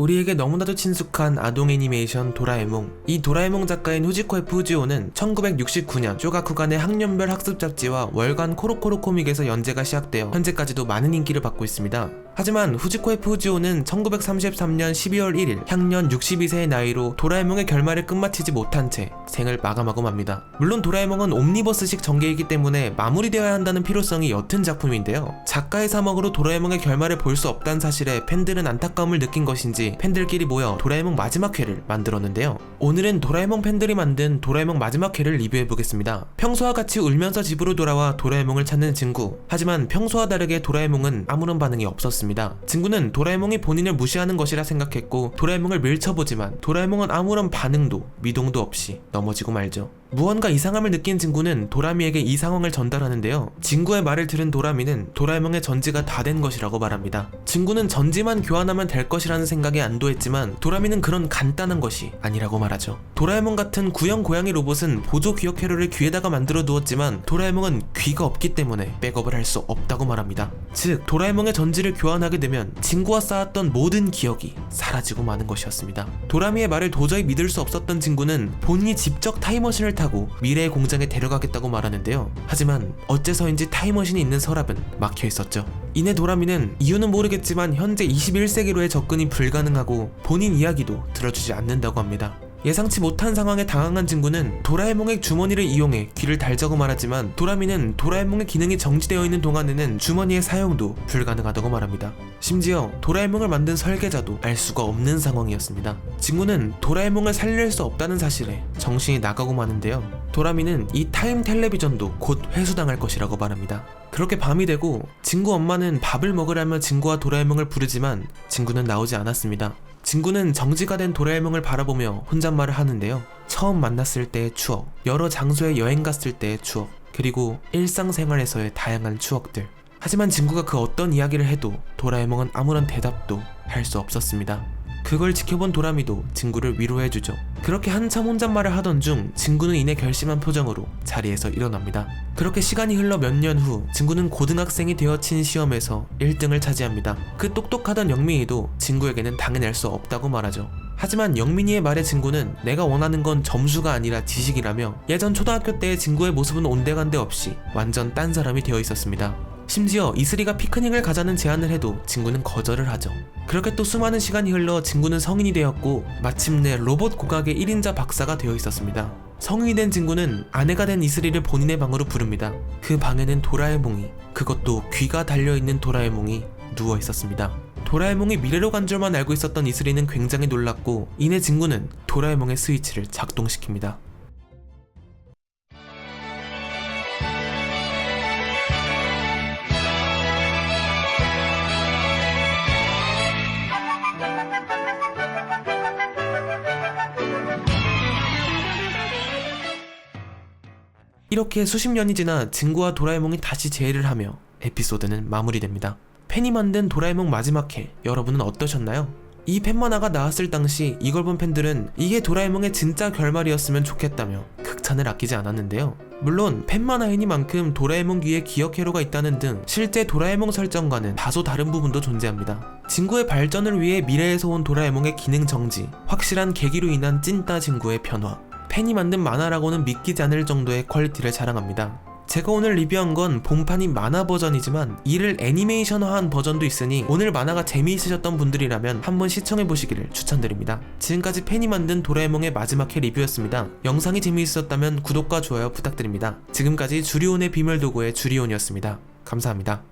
우리에게 너무나도 친숙한 아동 애니메이션 도라에몽. 이 도라에몽 작가인 후지코 F 후지오는 1969년 쇼가쿠간의 학년별 학습 잡지와 월간 코로코로 코믹에서 연재가 시작되어 현재까지도 많은 인기를 받고 있습니다. 하지만 후지코 F 후지오는 1933년 12월 1일 향년 62세의 나이로 도라에몽의 결말을 끝마치지 못한 채 생을 마감하고 맙니다. 물론 도라에몽은 옴니버스식 전개이기 때문에 마무리되어야 한다는 필요성이 옅은 작품인데요. 작가의 사망으로 도라에몽의 결말을 볼 수 없다는 사실에 팬들은 안타까움을 느낀 것인지 팬들끼리 모여 도라에몽 마지막 회를 만들었는데요. 오늘은 도라에몽 팬들이 만든 도라에몽 마지막 회를 리뷰해보겠습니다. 평소와 같이 울면서 집으로 돌아와 도라에몽을 찾는 친구. 하지만 평소와 다르게 도라에몽은 아무런 반응이 없었습니다. 친구는 도라에몽이 본인을 무시하는 것이라 생각했고 도라에몽을 밀쳐보지만 도라에몽은 아무런 반응도 미동도 없이 넘어지고 말죠. 무언가 이상함을 느낀 친구는 도라미에게 이 상황을 전달하는데요. 친구의 말을 들은 도라미는 도라에몽의 전지가 다 된 것이라고 말합니다. 친구는 전지만 교환하면 될 것이라는 생각에 안도했지만 도라미는 그런 간단한 것이 아니라고 말하죠. 도라에몽 같은 구형 고양이 로봇은 보조 기억 회로를 귀에다가 만들어 두었지만 도라에몽은 귀가 없기 때문에 백업을 할 수 없다고 말합니다. 즉 도라에몽의 전지를 교환하게 되면 친구와 쌓았던 모든 기억이 사라지고 마는 것이었습니다. 도라미의 말을 도저히 믿을 수 없었던 친구는 본인이 직접 타임머신을 타고 미래의 공장에 데려가겠다고 말하는데요. 하지만 어째서인지 타임머신이 있는 서랍은 막혀 있었죠. 이내 도라미는 이유는 모르겠지만 현재 21세기로의 접근이 불가능하고 본인 이야기도 들어주지 않는다고 합니다. 예상치 못한 상황에 당황한 친구는 도라에몽의 주머니를 이용해 귀를 달자고 말하지만 도라미는 도라에몽의 기능이 정지되어 있는 동안에는 주머니의 사용도 불가능하다고 말합니다. 심지어 도라에몽을 만든 설계자도 알 수가 없는 상황이었습니다. 친구는 도라에몽을 살릴 수 없다는 사실에 정신이 나가고 마는데요. 도라미는 이 타임 텔레비전도 곧 회수당할 것이라고 말합니다. 그렇게 밤이 되고 친구 엄마는 밥을 먹으라며 친구와 도라에몽을 부르지만 친구는 나오지 않았습니다. 친구는 정지가 된 도라에몽을 바라보며 혼잣말을 하는데요. 처음 만났을 때의 추억, 여러 장소에 여행 갔을 때의 추억, 그리고 일상생활에서의 다양한 추억들. 하지만 친구가 그 어떤 이야기를 해도 도라에몽은 아무런 대답도 할 수 없었습니다. 그걸 지켜본 도라미도 친구를 위로해주죠. 그렇게 한참 혼잣말을 하던 중 친구는 이내 결심한 표정으로 자리에서 일어납니다. 그렇게 시간이 흘러 몇 년 후 친구는 고등학생이 되어 친 시험에서 1등을 차지합니다. 그 똑똑하던 영민이도 친구에게는 당해낼 수 없다고 말하죠. 하지만 영민이의 말에 친구는 내가 원하는 건 점수가 아니라 지식이라며 예전 초등학교 때의 친구의 모습은 온데간데 없이 완전 딴 사람이 되어 있었습니다. 심지어 이슬이가 피크닉을 가자는 제안을 해도 친구는 거절을 하죠. 그렇게 또 수많은 시간이 흘러 친구는 성인이 되었고 마침내 로봇 고각의 1인자 박사가 되어 있었습니다. 성인이 된 친구는 아내가 된 이슬이를 본인의 방으로 부릅니다. 그 방에는 도라에몽이, 그것도 귀가 달려있는 도라에몽이 누워 있었습니다. 도라에몽이 미래로 간 줄만 알고 있었던 이슬이는 굉장히 놀랐고 이내 친구는 도라에몽의 스위치를 작동시킵니다. 이렇게 수십 년이 지나 친구와 도라에몽이 다시 재회를 하며 에피소드는 마무리됩니다. 팬이 만든 도라에몽 마지막 회, 여러분은 어떠셨나요? 이 팬만화가 나왔을 당시 이걸 본 팬들은 이게 도라에몽의 진짜 결말이었으면 좋겠다며 극찬을 아끼지 않았는데요. 물론 팬만화이니만큼 도라에몽 귀에 기억 회로가 있다는 등 실제 도라에몽 설정과는 다소 다른 부분도 존재합니다. 친구의 발전을 위해 미래에서 온 도라에몽의 기능 정지, 확실한 계기로 인한 찐따 친구의 변화, 팬이 만든 만화라고는 믿기지 않을 정도의 퀄리티를 자랑합니다. 제가 오늘 리뷰한 건 본판이 만화 버전이지만 이를 애니메이션화한 버전도 있으니 오늘 만화가 재미있으셨던 분들이라면 한번 시청해보시기를 추천드립니다. 지금까지 팬이 만든 도라에몽의 마지막 회 리뷰였습니다. 영상이 재미있었다면 구독과 좋아요 부탁드립니다. 지금까지 주리온의 비밀도구의 주리온이었습니다. 감사합니다.